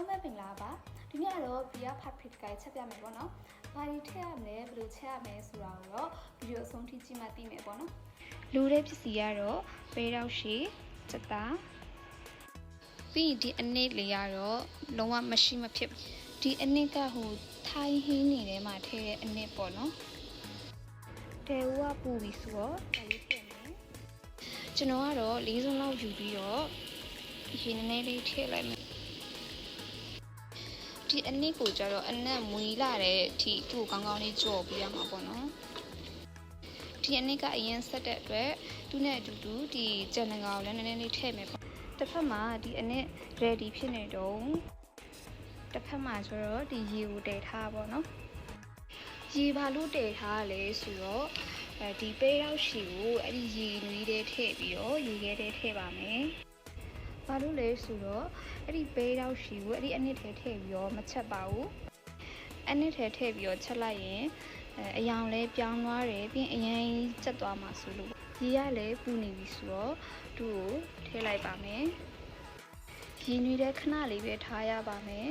လုံးပဲပင်လာပါဒီနေ့ကတော့ဘီယာဖတ်ဖစ်ကိုချက်ပြမယ်ပေါ့နော်ဘာတွေထည့်ရမလဲဘယ်လိုချက်ရမလဲဆိုတာကိုတော့ဗီဒီယိုအဆုံးထိကြည့်မှသိမယ်ပေါ့နော်လူတဲ့ပစ္စည်းကတော့ပဲတော့ရှိချက်သားပြီးဒီအနည်းလေးကတော့လုံးဝမရှိမဖြစ်ဒီအနည်းကဟိုထိုင်းဟင်းနေထဲမှာထည့်တဲ့အနည်းပေါ့နော်တဲဦးကပူပြီးဆိုတော့ဒါလေးထည့်မယ်ကျွန်တော်ကတော့၄စုံလောက်ယူပြီးတော့ရေနည်းနည်းလေးထည့်လိုက်မယ်ဒီအနည်းကိုကျတော့အနက်မွေးလာတဲ့အထိသူ့ကိုကောင်းကောင်းလေးကြော်ပြရမှာပေါ့နော်ဒီအနည်းကအရင်ဆက်တဲ့အတွက်သူ့နဲ့အတူတူဒီကြံငါကိုလည်းနည်းနည်းလေးထည့်မယ်ပေါ့တစ်ဖက်မှာဒီအနည်း ready ဖြစ်နေတော့တစ်ဖက်မှာကျတော့ဒီရေကိုတည်ထားပါတော့ရေဘာလို့တည်ထားလဲဆိုတော့ဒီပဲရောက်ရှည်ကိုအဲ့ဒီရေနွေးတဲ့ထည့်ပြီးတော့ရေခဲတဲ့ထည့်ပါမယ်ဘာလို့လဲဆိုတော့အဲ့ဒီပဲရောက်ရှည်ကိုအဲ့ဒီအနည်းထဲထည့်ပြီးတော့မချက်ပါဘူးအနည်းထဲထည့်ပြီးတော့ချက်လိုက်ရင်အယောင်လဲပြောင်းသွားတယ်ပြီးအရင်ကျက်သွားမှာဆိုလို့ရေရလည်းပူနေပြီဆိုတော့သူ့ကိုထည့်လိုက်ပါမယ်ရေနွေးတဲ့ခဏလေးပဲထားရပါမယ်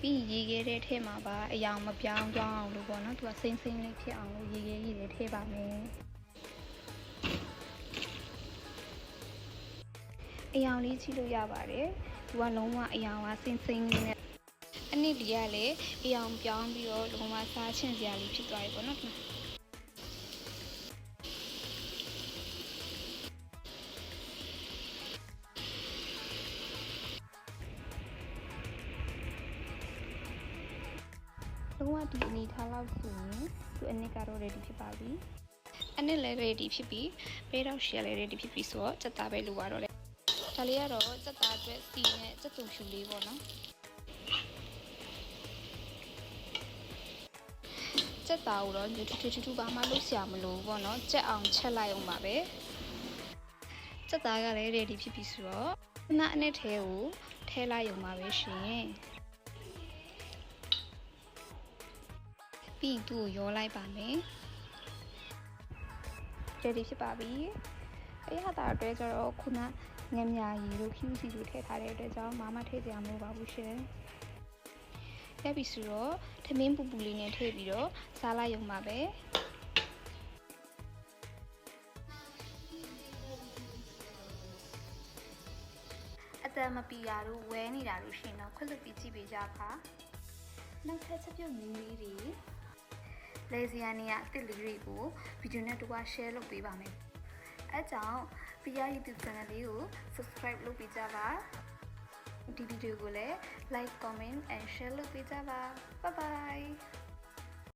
ပြီးရေခဲတဲ့ထဲမှာပါအယောင်မပြောင်းသွားအောင်လို့ပေါ့နော်သူကစိမ့်စိမ့်လေးဖြစ်အောင်လို့ရေခဲကြီးတွေထည့်ပါမယ်အယောင်လေးချိလို့ရပါတယ်သူကလုံးဝအယောင်ကစိမ့်စိမ့်လေးနဲ့အနည်းလေးကလည်းအယောင်ပြောင်းပြီးတော့လုံးဝစားချင်စရာလေးဖြစ်သွားပြီပေါ့နော်လုံးဝဒီအနေထားလောက်ဆိုရင်သူအနည်းကတော့ ready ဖြစ်ပါပြီအနည်းလည်း ready ဖြစ်ပြီးပဲတော့ရှယ်လည်း ready ဖြစ်ပြီးဆိုတော့စက်သားပဲလိုပါတော့လေဒါလေးကတော့စက်သားအတွက်စီနဲ့စက်တုံဖြူလေးပေါ့နော်စက်သားကိုတော့ညထူဘာမှလုပ်စရာမလိုဘူးပေါ့နော်ကြက်အောင်ချက်လိုက်အောင်ပါပဲစက်သားကလည်း ready ဖြစ်ပြီးဆိုတော့ခဏအနည်းထဲကိုထဲလိုက်အောင်ပါပဲရှင်ပြီးသူ့ကိုရောလိုက်ပါမယ် ready ဖြစ်ပါပြီအဲ့ဟာတာအတွက်ကျတော့ခုနငမြာရီတို့ QC တို့ထည့်ထားတဲ့အတွက်ကြောင့်မထည့်စရာမလိုပါဘူးရှင်ရပြီဆိုတော့ထမင်းပူပူလေးနဲ့ထည့်ပြီးတော့စားလိုက်ရုံပါပဲအတမပီယာတို့ဝဲနေတာလို့ရှိရင်တော့ခွက်လွတ်ပြီးကြည့်ပေးကြပါနောက်ထပ်ချက်ပြုတ်နည်းလေးတွေလေစီယာနီကအစ်စ်လေးတွေကိုဗီဒီယိုနဲ့တူပါ share လုပ်ပေးပါမယ်အဲကြောင့်ပီယာ YouTube channel လေးကို subscribe လုပ်ပေးကြပါဒီဗီဒီယိုကိုလည်း like comment and share လုပ်ပေးကြပါ bye bye